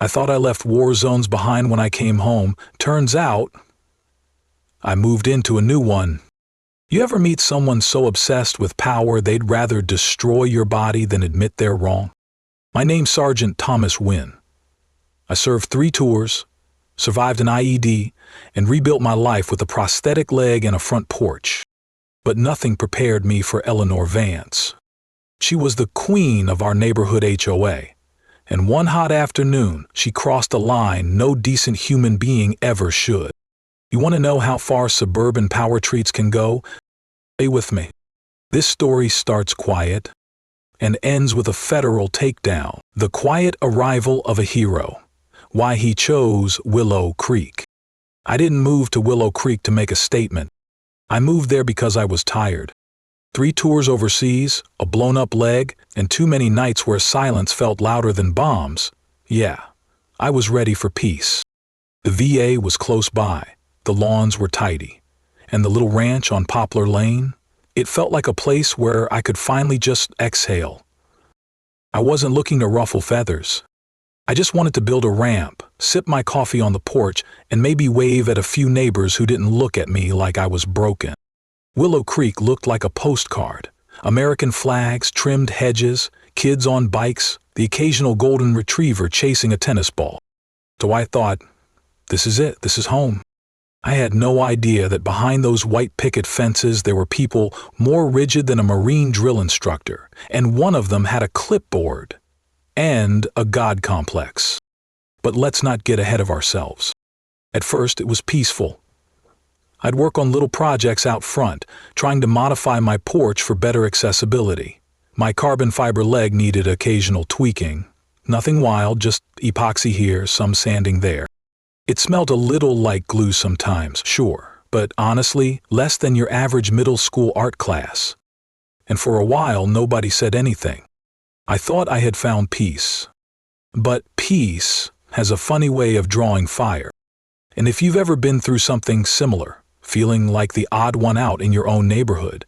I thought I left war zones behind when I came home. Turns out, I moved into a new one. You ever meet someone so obsessed with power they'd rather destroy your body than admit they're wrong? My name's Sergeant Thomas Wynn. I served 3 tours, survived an IED, and rebuilt my life with a prosthetic leg and a front porch. But nothing prepared me for Eleanor Vance. She was the queen of our neighborhood HOA, and one hot afternoon she crossed a line no decent human being ever should. You want to know how far suburban power treats can go? Stay with me. This story starts quiet and ends with a federal takedown. The quiet arrival of a hero. Why he chose Willow Creek. I didn't move to Willow Creek to make a statement. I moved there because I was tired. 3 tours overseas, a blown-up leg, and too many nights where silence felt louder than bombs. Yeah, I was ready for peace. The VA was close by. The lawns were tidy. And the little ranch on Poplar Lane, it felt like a place where I could finally just exhale. I wasn't looking to ruffle feathers. I just wanted to build a ramp, sip my coffee on the porch, and maybe wave at a few neighbors who didn't look at me like I was broken. Willow Creek looked like a postcard. American flags, trimmed hedges, kids on bikes, the occasional golden retriever chasing a tennis ball. So I thought, this is it, this is home. I had no idea that behind those white picket fences there were people more rigid than a Marine drill instructor, and one of them had a clipboard and a God complex. But let's not get ahead of ourselves. At first it was peaceful. I'd work on little projects out front, trying to modify my porch for better accessibility. My carbon fiber leg needed occasional tweaking. Nothing wild, just epoxy here, some sanding there. It smelled a little like glue sometimes, sure, but honestly, less than your average middle school art class. And for a while, nobody said anything. I thought I had found peace. But peace has a funny way of drawing fire. And if you've ever been through something similar, feeling like the odd one out in your own neighborhood,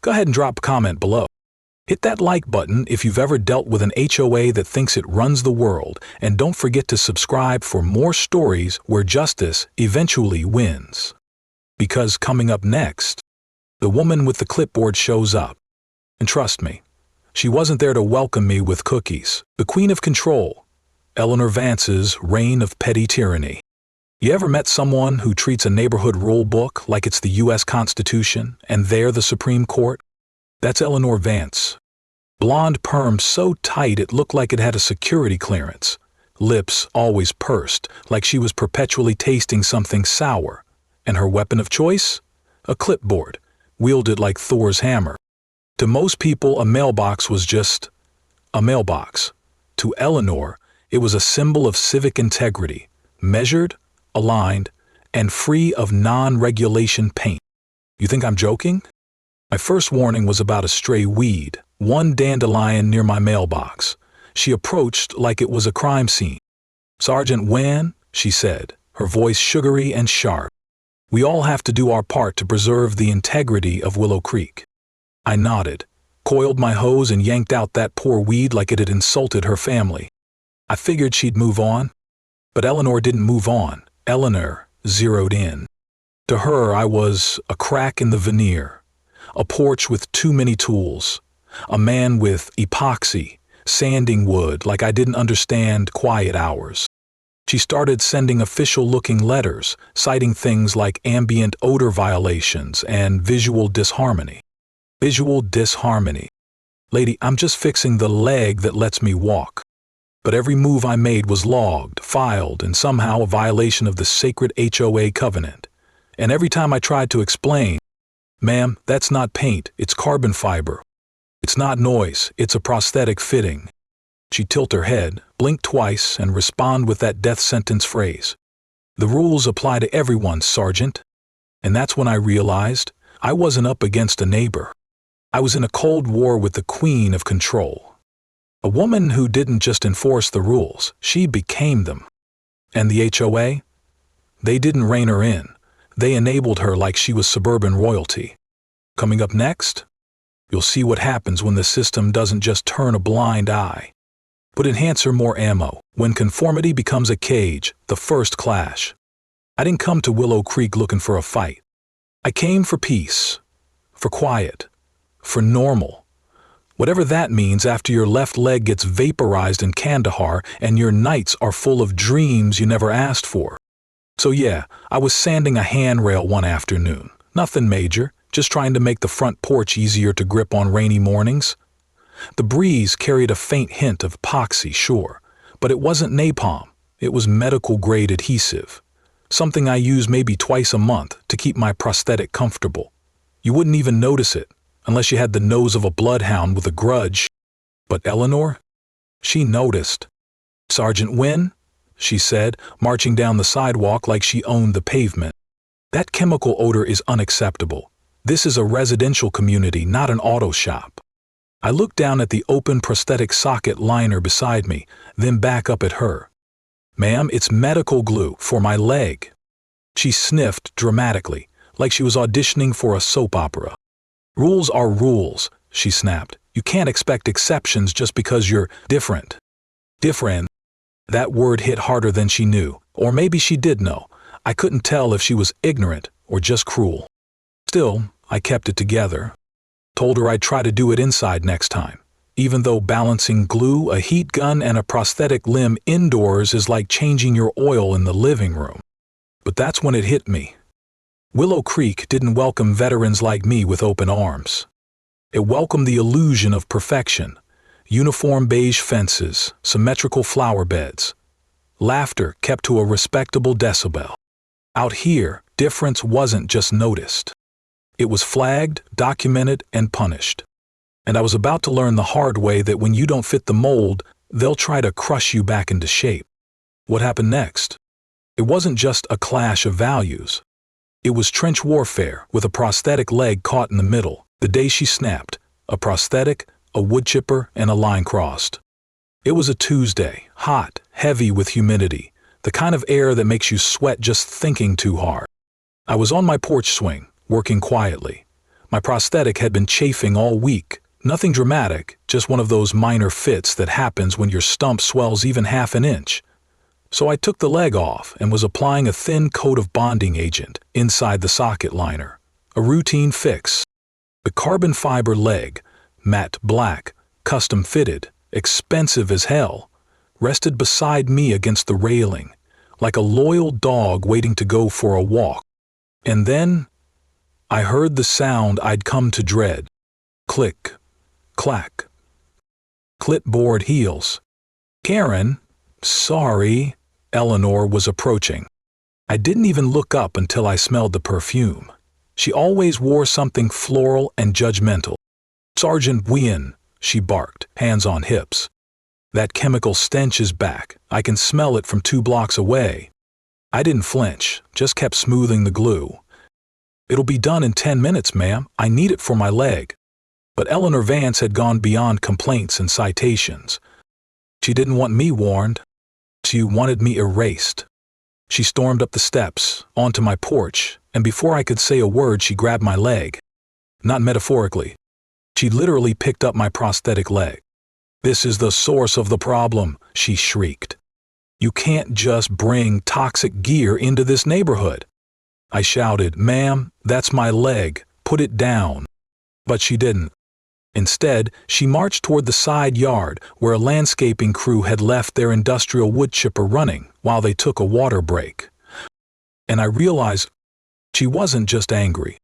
go ahead and drop a comment below. Hit that like button if you've ever dealt with an HOA that thinks it runs the world, and don't forget to subscribe for more stories where justice eventually wins. Because coming up next, the woman with the clipboard shows up. And trust me, she wasn't there to welcome me with cookies. The queen of control, Eleanor Vance's reign of petty tyranny. You ever met someone who treats a neighborhood rule book like it's the US Constitution and they're the Supreme Court? That's Eleanor Vance. Blonde perm so tight it looked like it had a security clearance. Lips always pursed, like she was perpetually tasting something sour. And her weapon of choice? A clipboard, wielded like Thor's hammer. To most people, a mailbox was just a mailbox. To Eleanor, it was a symbol of civic integrity, measured, aligned, and free of non-regulation paint. You think I'm joking? My first warning was about a stray weed, one dandelion near my mailbox. She approached like it was a crime scene. "Sergeant Wynn," she said, her voice sugary and sharp. "We all have to do our part to preserve the integrity of Willow Creek." I nodded, coiled my hose and yanked out that poor weed like it had insulted her family. I figured she'd move on. But Eleanor didn't move on. Eleanor zeroed in. To her, I was a crack in the veneer. A porch with too many tools, a man with epoxy, sanding wood like I didn't understand quiet hours. She started sending official-looking letters, citing things like ambient odor violations and visual disharmony. Visual disharmony. Lady, I'm just fixing the leg that lets me walk. But every move I made was logged, filed, and somehow a violation of the sacred HOA covenant. And every time I tried to explain, "Ma'am, that's not paint, it's carbon fiber. It's not noise, it's a prosthetic fitting," she'd tilt her head, blink twice, and respond with that death sentence phrase. "The rules apply to everyone, Sergeant." And that's when I realized I wasn't up against a neighbor. I was in a cold war with the queen of control. A woman who didn't just enforce the rules, she became them. And the HOA? They didn't rein her in. They enabled her like she was suburban royalty. Coming up next, you'll see what happens when the system doesn't just turn a blind eye. But enhancer more ammo. When conformity becomes a cage, the first clash. I didn't come to Willow Creek looking for a fight. I came for peace, for quiet, for normal. Whatever that means after your left leg gets vaporized in Kandahar and your nights are full of dreams you never asked for. So yeah, I was sanding a handrail one afternoon. Nothing major, just trying to make the front porch easier to grip on rainy mornings. The breeze carried a faint hint of epoxy, sure, but it wasn't napalm. It was medical-grade adhesive. Something I use maybe twice a month to keep my prosthetic comfortable. You wouldn't even notice it, unless you had the nose of a bloodhound with a grudge. But Eleanor? She noticed. "Sergeant Wynne?" she said, marching down the sidewalk like she owned the pavement. "That chemical odor is unacceptable. This is a residential community, not an auto shop." I looked down at the open prosthetic socket liner beside me, then back up at her. "Ma'am, it's medical glue for my leg." She sniffed dramatically, like she was auditioning for a soap opera. "Rules are rules," she snapped. "You can't expect exceptions just because you're different." Different. That word hit harder than she knew, or maybe she did know. I couldn't tell if she was ignorant or just cruel. Still, I kept it together. Told her I'd try to do it inside next time, even though balancing glue, a heat gun, and a prosthetic limb indoors is like changing your oil in the living room. But that's when it hit me. Willow Creek didn't welcome veterans like me with open arms. It welcomed the illusion of perfection. Uniform beige fences, symmetrical flower beds. Laughter kept to a respectable decibel. Out here, difference wasn't just noticed. It was flagged, documented, and punished. And I was about to learn the hard way that when you don't fit the mold, they'll try to crush you back into shape. What happened next? It wasn't just a clash of values. It was trench warfare with a prosthetic leg caught in the middle. The day she snapped, a prosthetic, a wood chipper, and a line crossed. It was a Tuesday, hot, heavy with humidity, the kind of air that makes you sweat just thinking too hard. I was on my porch swing, working quietly. My prosthetic had been chafing all week. Nothing dramatic, just one of those minor fits that happens when your stump swells even half an inch. So I took the leg off and was applying a thin coat of bonding agent inside the socket liner. A routine fix. The carbon fiber leg, matte black, custom fitted, expensive as hell, rested beside me against the railing, like a loyal dog waiting to go for a walk. And then I heard the sound I'd come to dread. Click, clack. Clipboard heels. "Karen, sorry," Eleanor was approaching. I didn't even look up until I smelled the perfume. She always wore something floral and judgmental. "Sergeant Wynne," she barked, hands on hips. "That chemical stench is back. I can smell it from 2 blocks away." I didn't flinch, just kept smoothing the glue. "It'll be done in 10 minutes, ma'am. I need it for my leg." But Eleanor Vance had gone beyond complaints and citations. She didn't want me warned. She wanted me erased. She stormed up the steps, onto my porch, and before I could say a word, she grabbed my leg. Not metaphorically. She literally picked up my prosthetic leg. "This is the source of the problem," she shrieked. "You can't just bring toxic gear into this neighborhood." I shouted, "Ma'am, that's my leg. Put it down." But she didn't. Instead, she marched toward the side yard where a landscaping crew had left their industrial wood chipper running while they took a water break. And I realized she wasn't just angry.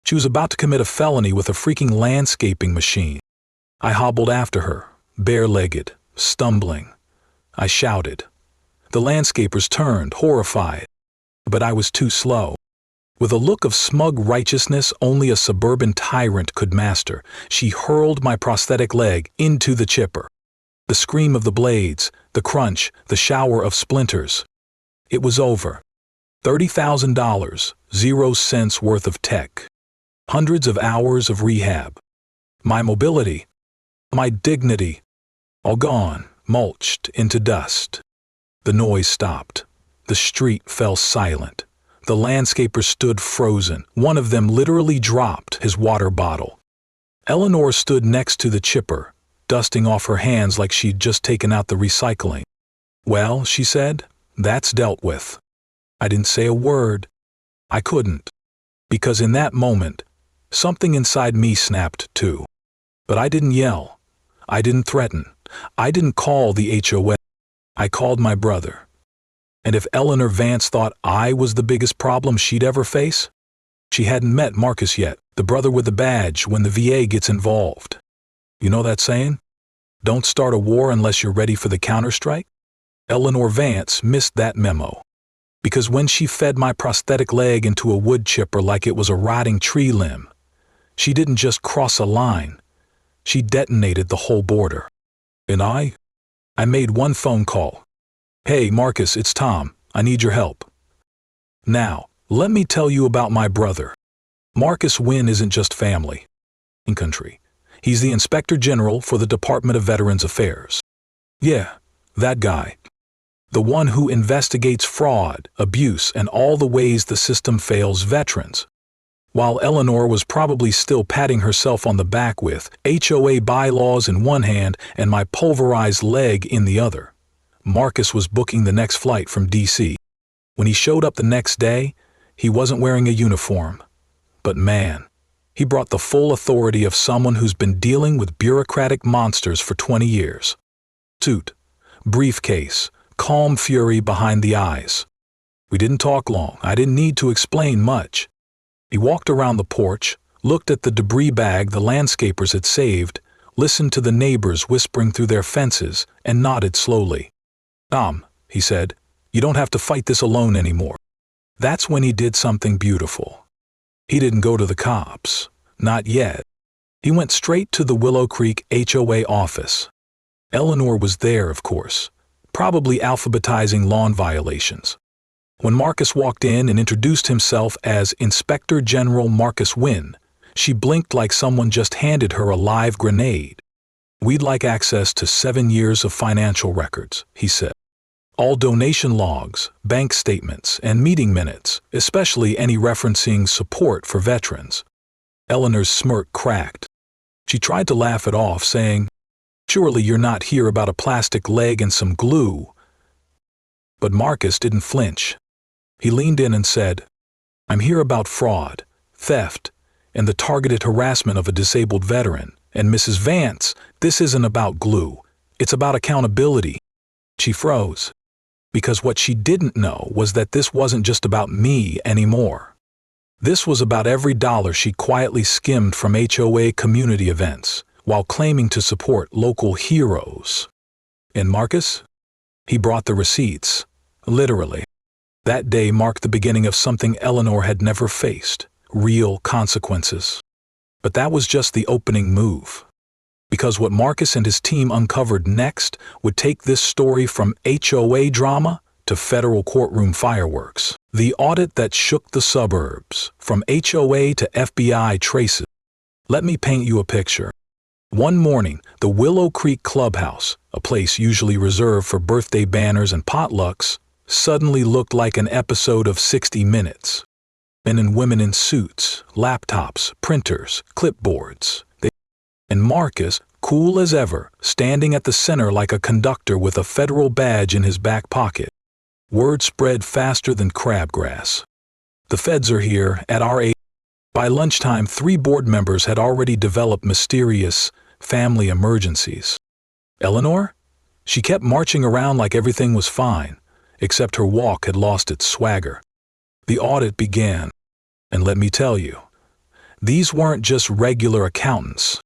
She was about to commit a felony with a freaking landscaping machine. I hobbled after her, bare-legged, stumbling. I shouted. The landscapers turned, horrified. But I was too slow. With a look of smug righteousness only a suburban tyrant could master, she hurled my prosthetic leg into the chipper. The scream of the blades, the crunch, the shower of splinters. It was over. $30,000, 0 cents worth of tech. Hundreds of hours of rehab. My mobility, my dignity, all gone, mulched into dust. The noise stopped. The street fell silent. The landscapers stood frozen. One of them literally dropped his water bottle. Eleanor stood next to the chipper, dusting off her hands like she'd just taken out the recycling. "Well," she said, "that's dealt with." I didn't say a word. I couldn't. Because in that moment, something inside me snapped too. But I didn't yell. I didn't threaten. I didn't call the HOA. I called my brother. And if Eleanor Vance thought I was the biggest problem she'd ever face, she hadn't met Marcus yet, the brother with the badge when the VA gets involved. You know that saying? Don't start a war unless you're ready for the counterstrike? Eleanor Vance missed that memo. Because when she fed my prosthetic leg into a wood chipper like it was a rotting tree limb, she didn't just cross a line, she detonated the whole border. And I made one phone call. "Hey, Marcus, it's Tom. I need your help." Now, let me tell you about my brother. Marcus Wynn isn't just family and country. He's the Inspector General for the Department of Veterans Affairs. Yeah, that guy. The one who investigates fraud, abuse, and all the ways the system fails veterans. While Eleanor was probably still patting herself on the back with HOA bylaws in one hand and my pulverized leg in the other, Marcus was booking the next flight from DC. When he showed up the next day, he wasn't wearing a uniform. But man, he brought the full authority of someone who's been dealing with bureaucratic monsters for 20 years. Suit, briefcase, calm fury behind the eyes. We didn't talk long. I didn't need to explain much. He walked around the porch, looked at the debris bag the landscapers had saved, listened to the neighbors whispering through their fences, and nodded slowly. "Tom," he said, "you don't have to fight this alone anymore." That's when he did something beautiful. He didn't go to the cops. Not yet. He went straight to the Willow Creek HOA office. Eleanor was there, of course, probably alphabetizing lawn violations. When Marcus walked in and introduced himself as Inspector General Marcus Wynn, she blinked like someone just handed her a live grenade. "We'd like access to 7 years of financial records," he said. "All donation logs, bank statements, and meeting minutes, especially any referencing support for veterans." Eleanor's smirk cracked. She tried to laugh it off, saying, "Surely you're not here about a plastic leg and some glue." But Marcus didn't flinch. He leaned in and said, "I'm here about fraud, theft, and the targeted harassment of a disabled veteran. And Mrs. Vance, this isn't about glue. It's about accountability." She froze. Because what she didn't know was that this wasn't just about me anymore. This was about every dollar she quietly skimmed from HOA community events, while claiming to support local heroes. And Marcus? He brought the receipts, literally. That day marked the beginning of something Eleanor had never faced, real consequences. But that was just the opening move. Because what Marcus and his team uncovered next would take this story from HOA drama to federal courtroom fireworks. The audit that shook the suburbs, from HOA to FBI traces. Let me paint you a picture. One morning, the Willow Creek Clubhouse, a place usually reserved for birthday banners and potlucks, suddenly looked like an episode of 60 Minutes. Men and women in suits, laptops, printers, clipboards. And Marcus, cool as ever, standing at the center like a conductor with a federal badge in his back pocket. Word spread faster than crabgrass. "The feds are here at our age." By lunchtime, 3 board members had already developed mysterious family emergencies. Eleanor? She kept marching around like everything was fine, except her walk had lost its swagger. The audit began. And let me tell you, these weren't just regular accountants.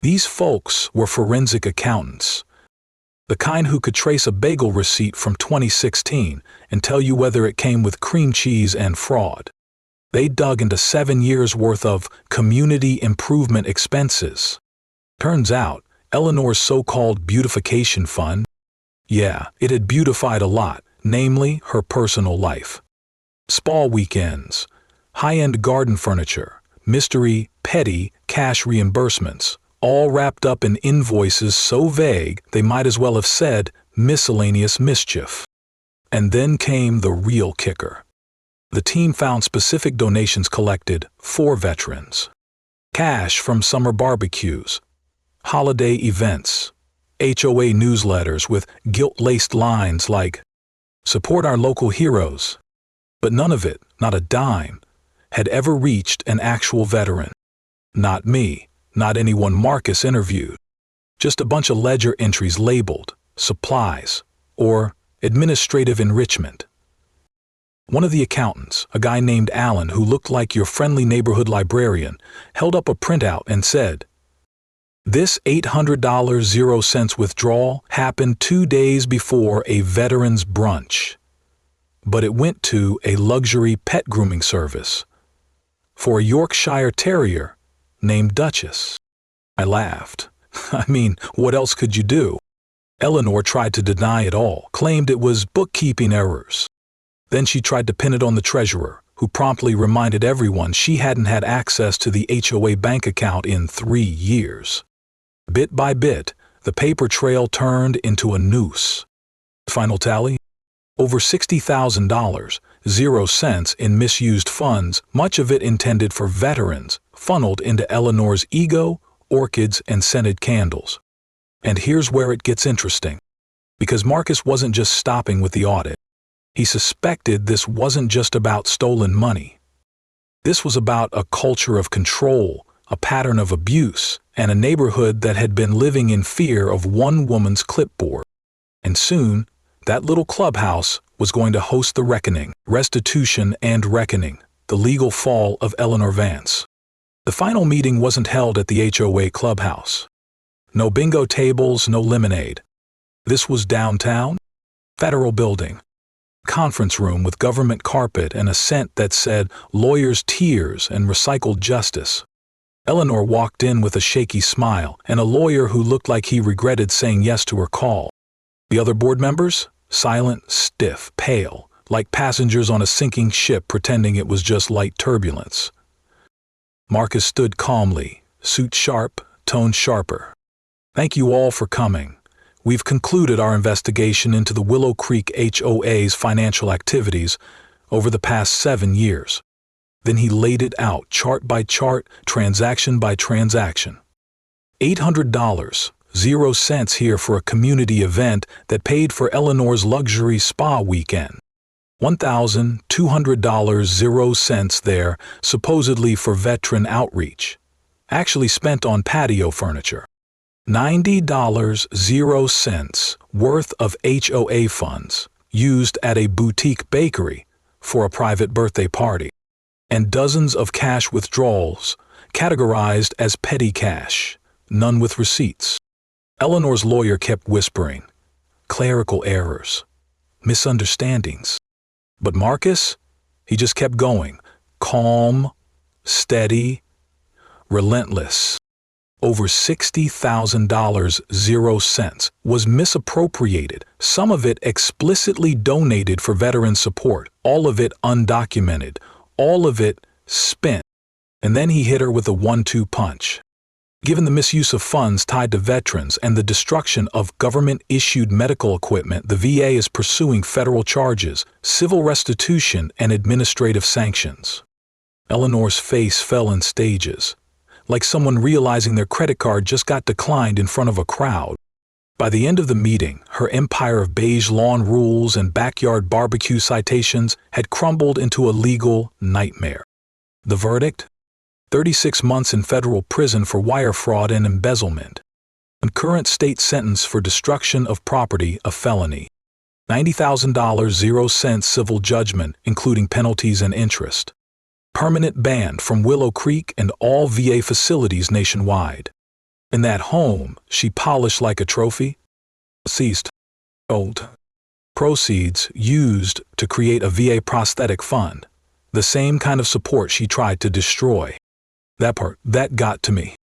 These folks were forensic accountants. The kind who could trace a bagel receipt from 2016 and tell you whether it came with cream cheese and fraud. They dug into 7 years' worth of community improvement expenses. Turns out, Eleanor's so-called beautification fund, yeah, it had beautified a lot, namely her personal life. Spa weekends, high-end garden furniture, mystery, petty, cash reimbursements, all wrapped up in invoices so vague they might as well have said miscellaneous mischief. And then came the real kicker. The team found specific donations collected for veterans. Cash from summer barbecues, holiday events, HOA newsletters with guilt-laced lines like, "Support our local heroes." But none of it, not a dime, had ever reached an actual veteran. Not me, not anyone Marcus interviewed. Just a bunch of ledger entries labeled supplies or administrative enrichment. One of the accountants, a guy named Alan who looked like your friendly neighborhood librarian, held up a printout and said, "This $800.00 withdrawal happened 2 days before a veteran's brunch. But it went to a luxury pet grooming service for a Yorkshire Terrier named Duchess." I laughed. I mean, what else could you do? Eleanor tried to deny it all, claimed it was bookkeeping errors. Then she tried to pin it on the treasurer, who promptly reminded everyone she hadn't had access to the HOA bank account in 3 years. Bit by bit, the paper trail turned into a noose. Final tally? Over $60,000, 0 cents in misused funds, much of it intended for veterans, funneled into Eleanor's ego, orchids, and scented candles. And here's where it gets interesting. Because Marcus wasn't just stopping with the audit. He suspected this wasn't just about stolen money. This was about a culture of control, a pattern of abuse, and a neighborhood that had been living in fear of one woman's clipboard. And soon, that little clubhouse was going to host the reckoning, restitution and reckoning, the legal fall of Eleanor Vance. The final meeting wasn't held at the HOA clubhouse. No bingo tables, no lemonade. This was downtown, Federal Building. Conference room with government carpet and a scent that said lawyers' tears and recycled justice. Eleanor walked in with a shaky smile and a lawyer who looked like he regretted saying yes to her call. The other board members? Silent, stiff, pale, like passengers on a sinking ship pretending it was just light turbulence. Marcus stood calmly, suit sharp, tone sharper. "Thank you all for coming. We've concluded our investigation into the Willow Creek HOA's financial activities over the past 7 years. Then he laid it out, chart by chart, transaction by transaction. $800, 0 cents here for a community event that paid for Eleanor's luxury spa weekend. $1,200, 0 cents there, supposedly for veteran outreach. Actually spent on patio furniture. $90, 0 cents worth of HOA funds, used at a boutique bakery for a private birthday party. And dozens of cash withdrawals, categorized as petty cash, none with receipts. Eleanor's lawyer kept whispering, clerical errors, misunderstandings. But Marcus, he just kept going, calm, steady, relentless. Over $60,000, 0 cents, was misappropriated, some of it explicitly donated for veteran support, all of it undocumented, all of it spent. And then he hit her with a 1-2 punch. Given the misuse of funds tied to veterans and the destruction of government-issued medical equipment, the VA is pursuing federal charges, civil restitution, and administrative sanctions. Eleanor's face fell in stages, like someone realizing their credit card just got declined in front of a crowd. By the end of the meeting, her empire of beige lawn rules and backyard barbecue citations had crumbled into a legal nightmare. The verdict? 36 months in federal prison for wire fraud and embezzlement. Concurrent state sentence for destruction of property, a felony. $90,000, 0 cents civil judgment, including penalties and interest. Permanent ban from Willow Creek and all VA facilities nationwide. In that home, she polished like a trophy. Ceased. Old. Proceeds used to create a VA prosthetic fund. The same kind of support she tried to destroy. That part, that got to me.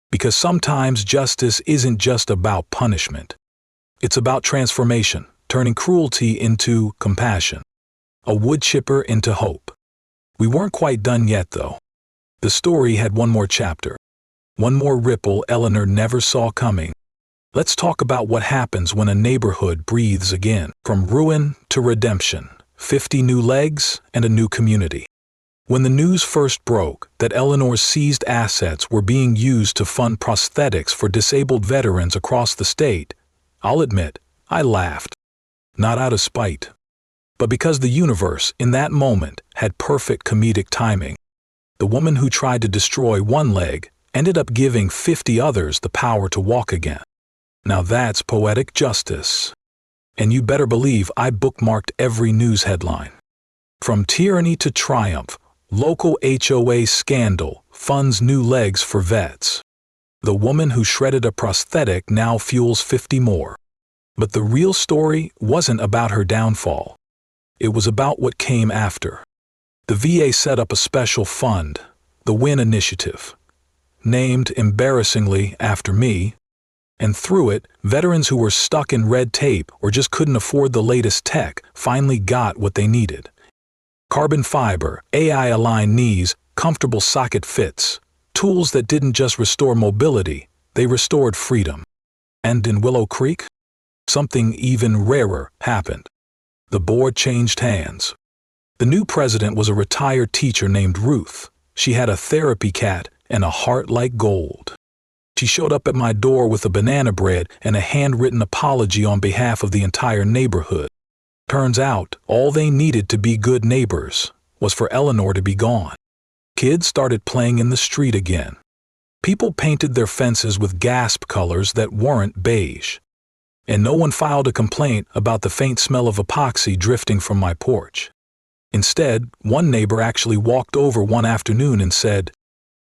Because sometimes justice isn't just about punishment. It's about transformation, turning cruelty into compassion. A wood chipper into hope. We weren't quite done yet, though. The story had one more chapter. One more ripple Eleanor never saw coming. Let's talk about what happens when a neighborhood breathes again. From ruin to redemption. 50 new legs and a new community. When the news first broke that Eleanor's seized assets were being used to fund prosthetics for disabled veterans across the state, I'll admit, I laughed. Not out of spite, but because the universe, in that moment, had perfect comedic timing. The woman who tried to destroy one leg ended up giving 50 others the power to walk again. Now that's poetic justice. And you better believe I bookmarked every news headline. From tyranny to triumph, local HOA scandal funds new legs for vets. The woman who shredded a prosthetic now fuels 50 more. But the real story wasn't about her downfall. It was about what came after. The VA set up a special fund, the WIN Initiative, named embarrassingly after me, and through it, veterans who were stuck in red tape or just couldn't afford the latest tech finally got what they needed. Carbon fiber, AI-aligned knees, comfortable socket fits, tools that didn't just restore mobility, they restored freedom. And in Willow Creek, something even rarer happened. The board changed hands. The new president was a retired teacher named Ruth. She had a therapy cat and a heart like gold. She showed up at my door with a banana bread and a handwritten apology on behalf of the entire neighborhood. Turns out, all they needed to be good neighbors was for Eleanor to be gone. Kids started playing in the street again. People painted their fences with gasp colors that weren't beige. And no one filed a complaint about the faint smell of epoxy drifting from my porch. Instead, one neighbor actually walked over one afternoon and said,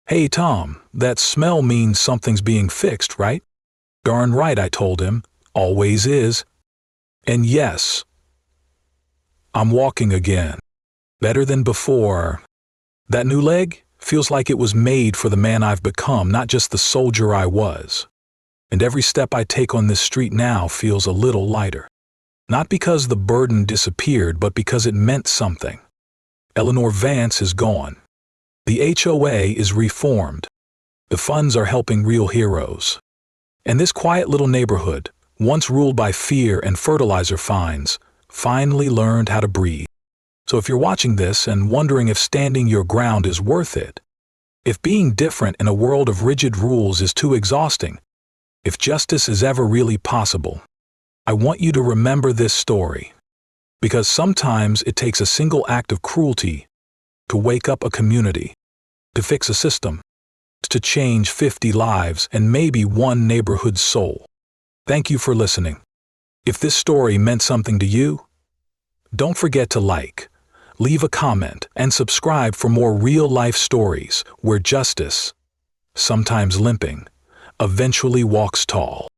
"Hey Tom, that smell means something's being fixed, right?" "Darn right," I told him. "Always is." And yes, I'm walking again. Better than before. That new leg feels like it was made for the man I've become, not just the soldier I was. And every step I take on this street now feels a little lighter. Not because the burden disappeared, but because it meant something. Eleanor Vance is gone. The HOA is reformed. The funds are helping real heroes. And this quiet little neighborhood, once ruled by fear and fertilizer fines, finally learned how to breathe. So if you're watching this and wondering if standing your ground is worth it, if being different in a world of rigid rules is too exhausting, if justice is ever really possible, I want you to remember this story. Because sometimes it takes a single act of cruelty to wake up a community, to fix a system, to change 50 lives and maybe one neighborhood's soul. Thank you for listening. If this story meant something to you, don't forget to like, leave a comment, and subscribe for more real-life stories where justice, sometimes limping, eventually walks tall.